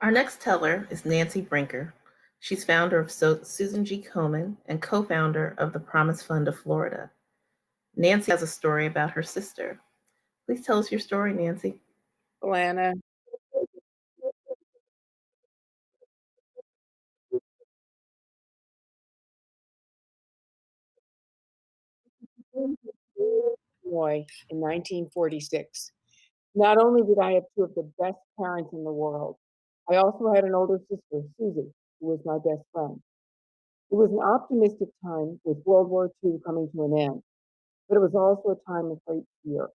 Our next teller is Nancy Brinker. She's founder of Susan G. Komen and co-founder of the Promise Fund of Florida. Nancy has a story about her sister. Please tell us your story, Nancy. Lana. Boy, in 1946. Not only did I have two of the best parents in the world, I also had an older sister, Susie, who was my best friend. It was an optimistic time with World War II coming to an end, but it was also a time of great fear.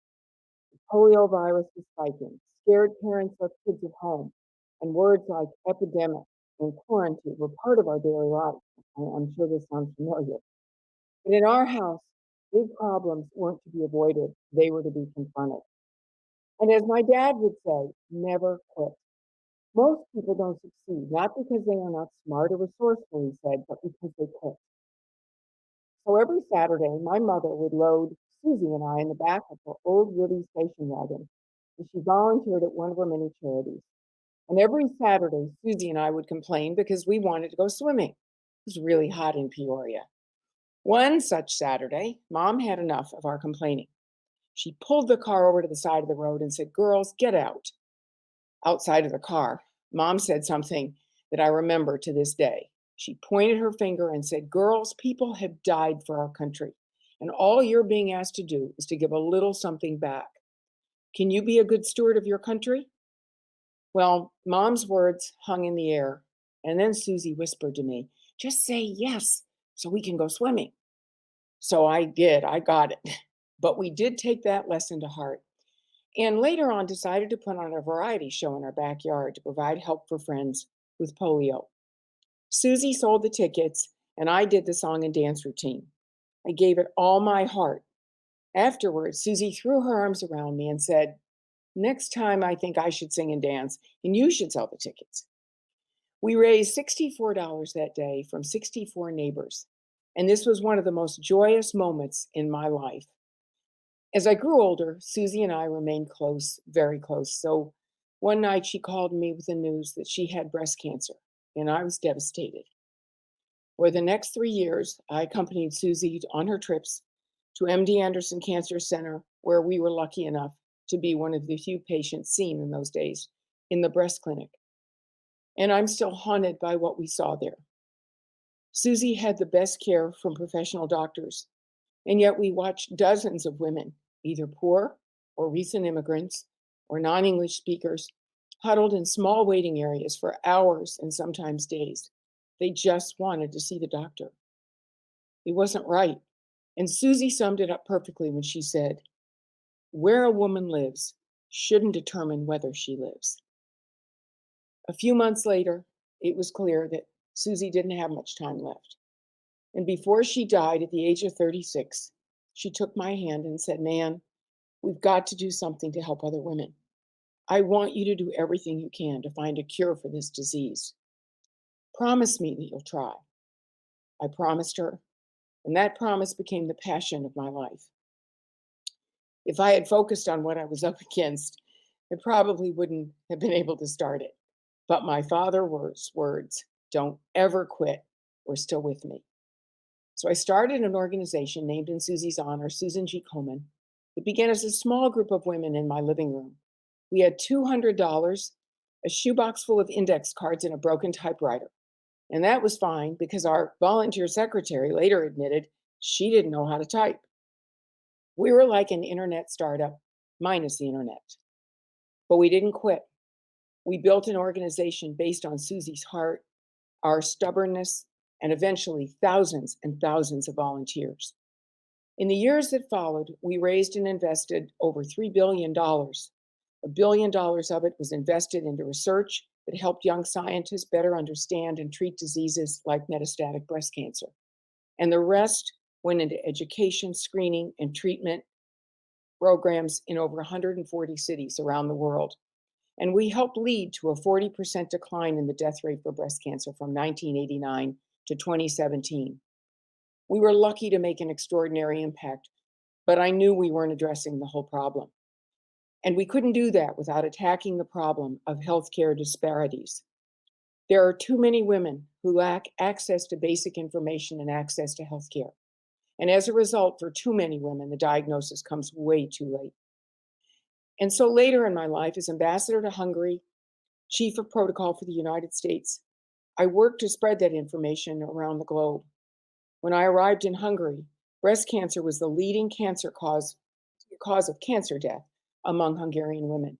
The polio virus was spiking, scared parents left kids at home, and words like epidemic and quarantine were part of our daily life. I'm sure this sounds familiar. But in our house, big problems weren't to be avoided, they were to be confronted. And as my dad would say, never quit. Most people don't succeed, not because they are not smart or resourceful, he said, but because they quit. So every Saturday, my mother would load Susie and I in the back of her old Woody station wagon, and she volunteered at one of her many charities. And every Saturday, Susie and I would complain because we wanted to go swimming. It was really hot in Peoria. One such Saturday, Mom had enough of our complaining. She pulled the car over to the side of the road and said, "Girls, get out." Outside of the car, Mom said something that I remember to this day. She pointed her finger and said, "Girls, people have died for our country, and all you're being asked to do is to give a little something back. Can you be a good steward of your country?" Well, Mom's words hung in the air, and then Susie whispered to me, "Just say yes so we can go swimming." So I did, I got it. But we did take that lesson to heart. And later on, decided to put on a variety show in our backyard to provide help for friends with polio. Susie sold the tickets, and I did the song and dance routine. I gave it all my heart. Afterwards, Susie threw her arms around me and said, "Next time, I think I should sing and dance, and you should sell the tickets." We raised $64 that day from 64 neighbors, and this was one of the most joyous moments in my life. As I grew older, Susie and I remained close, very close. So one night she called me with the news that she had breast cancer, and I was devastated. For the next 3 years, I accompanied Susie on her trips to MD Anderson Cancer Center, where we were lucky enough to be one of the few patients seen in those days in the breast clinic. And I'm still haunted by what we saw there. Susie had the best care from professional doctors, and yet we watched dozens of women, either poor or recent immigrants or non English speakers, huddled in small waiting areas for hours and sometimes days. They just wanted to see the doctor. It wasn't right. And Susie summed it up perfectly when she said, "Where a woman lives shouldn't determine whether she lives." A few months later, it was clear that Susie didn't have much time left. And before she died at the age of 36, she took my hand and said, "Man, we've got to do something to help other women. I want you to do everything you can to find a cure for this disease. Promise me that you'll try." I promised her, and that promise became the passion of my life. If I had focused on what I was up against, I probably wouldn't have been able to start it. But my father's words, "Don't ever quit," were still with me. So I started an organization named in Susie's honor, Susan G. Komen. It began as a small group of women in my living room. We had $200, a shoebox full of index cards, and a broken typewriter. And that was fine because our volunteer secretary later admitted she didn't know how to type. We were like an internet startup, minus the internet. But we didn't quit. We built an organization based on Susie's heart, our stubbornness, and eventually thousands and thousands of volunteers. In the years that followed, we raised and invested over $3 billion. $1 billion of it was invested into research that helped young scientists better understand and treat diseases like metastatic breast cancer. And the rest went into education, screening, and treatment programs in over 140 cities around the world. And we helped lead to a 40% decline in the death rate for breast cancer from 1989 to 2017. We were lucky to make an extraordinary impact, but I knew we weren't addressing the whole problem. And we couldn't do that without attacking the problem of healthcare disparities. There are too many women who lack access to basic information and access to health care. And as a result, for too many women, the diagnosis comes way too late. And so later in my life, as ambassador to Hungary, chief of protocol for the United States, I worked to spread that information around the globe. When I arrived in Hungary, breast cancer was the leading cancer cause of cancer death among Hungarian women.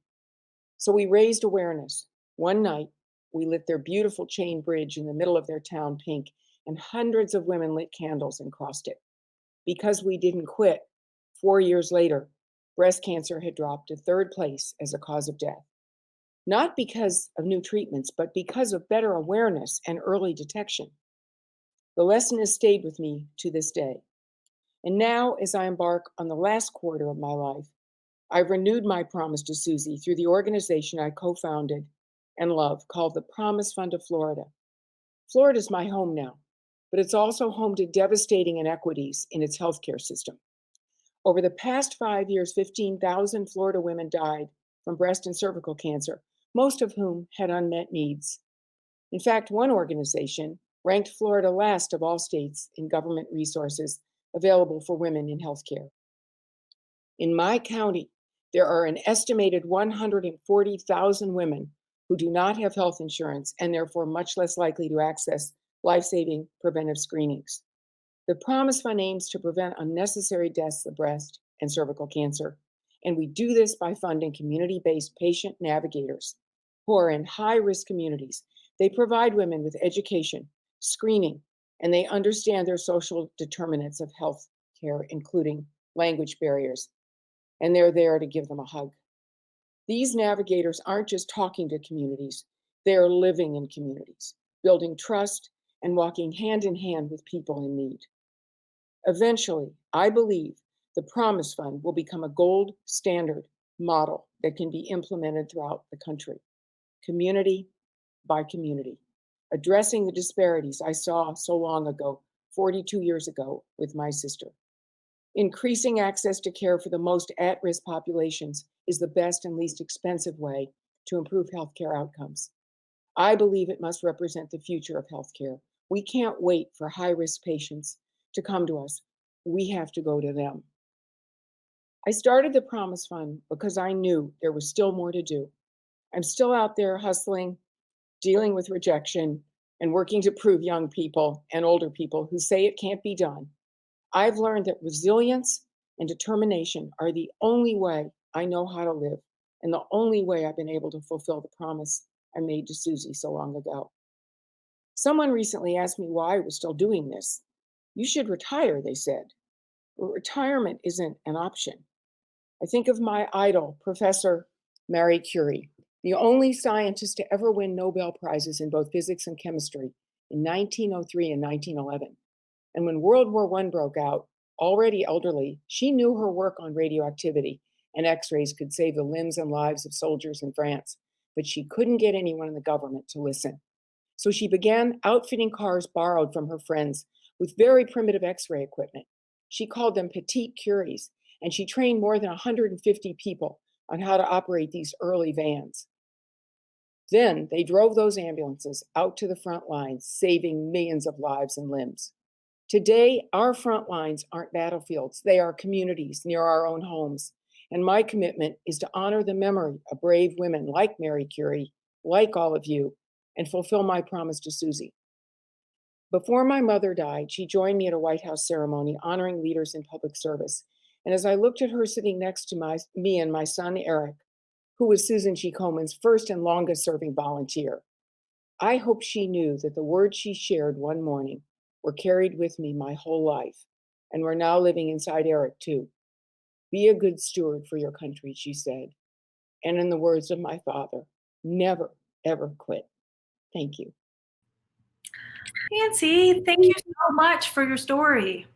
So we raised awareness. One night, we lit their beautiful chain bridge in the middle of their town pink, and hundreds of women lit candles and crossed it. Because we didn't quit, 4 years later, breast cancer had dropped to third place as a cause of death. Not because of new treatments, but because of better awareness and early detection. The lesson has stayed with me to this day. And now, as I embark on the last quarter of my life, I've renewed my promise to Susie through the organization I co-founded and love called the Promise Fund of Florida. Florida is my home now, but it's also home to devastating inequities in its healthcare system. Over the past 5 years, 15,000 Florida women died from breast and cervical cancer, most of whom had unmet needs. In fact, one organization ranked Florida last of all states in government resources available for women in healthcare. In my county, there are an estimated 140,000 women who do not have health insurance and therefore much less likely to access life-saving preventive screenings. The Promise Fund aims to prevent unnecessary deaths of breast and cervical cancer, and we do this by funding community-based patient navigators who are in high-risk communities. They provide women with education, screening, and they understand their social determinants of health care, including language barriers, and they're there to give them a hug. These navigators aren't just talking to communities, they are living in communities, building trust and walking hand in hand with people in need. Eventually, I believe the Promise Fund will become a gold standard model that can be implemented throughout the country, community by community, addressing the disparities I saw so long ago, 42 years ago, with my sister. Increasing access to care for the most at-risk populations is the best and least expensive way to improve healthcare outcomes. I believe it must represent the future of healthcare. We can't wait for high-risk patients to come to us. We have to go to them. I started the Promise Fund because I knew there was still more to do. I'm still out there hustling, dealing with rejection, and working to prove young people and older people who say it can't be done. I've learned that resilience and determination are the only way I know how to live and the only way I've been able to fulfill the promise I made to Susie so long ago. Someone recently asked me why I was still doing this. You should retire, they said. But retirement isn't an option. I think of my idol, Professor Marie Curie, the only scientist to ever win Nobel Prizes in both physics and chemistry in 1903 and 1911. And when World War I broke out, already elderly, she knew her work on radioactivity and X-rays could save the limbs and lives of soldiers in France, but she couldn't get anyone in the government to listen. So she began outfitting cars borrowed from her friends with very primitive X-ray equipment. She called them petite Curies, and she trained more than 150 people on how to operate these early vans. Then they drove those ambulances out to the front lines, saving millions of lives and limbs. Today, our front lines aren't battlefields. They are communities near our own homes. And my commitment is to honor the memory of brave women like Marie Curie, like all of you, and fulfill my promise to Susie. Before my mother died, she joined me at a White House ceremony honoring leaders in public service. And as I looked at her sitting next to me and my son, Eric, who was Susan G. Komen's first and longest serving volunteer, I hope she knew that the words she shared one morning were carried with me my whole life, and we're now living inside Eric too. Be a good steward for your country, she said. And in the words of my father, never, ever quit. Thank you. Nancy, thank you so much for your story.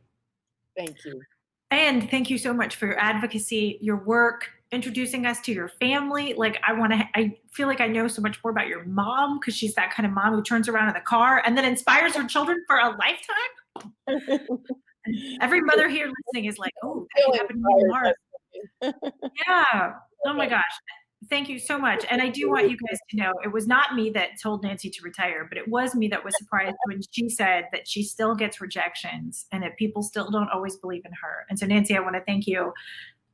Thank you. And thank you so much for your advocacy, your work, introducing us to your family. Like I feel like I know so much more about your mom because she's that kind of mom who turns around in the car and then inspires her children for a lifetime. Every mother here listening is like, oh, that could happen to me tomorrow. Yeah. Oh my gosh. Thank you so much. And I do want you guys to know, it was not me that told Nancy to retire, but it was me that was surprised when she said that she still gets rejections and that people still don't always believe in her. And so, Nancy, I want to thank you.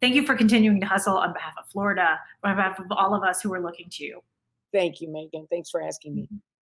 Thank you for continuing to hustle on behalf of Florida, on behalf of all of us who are looking to you. Thank you, Megan. Thanks for asking me.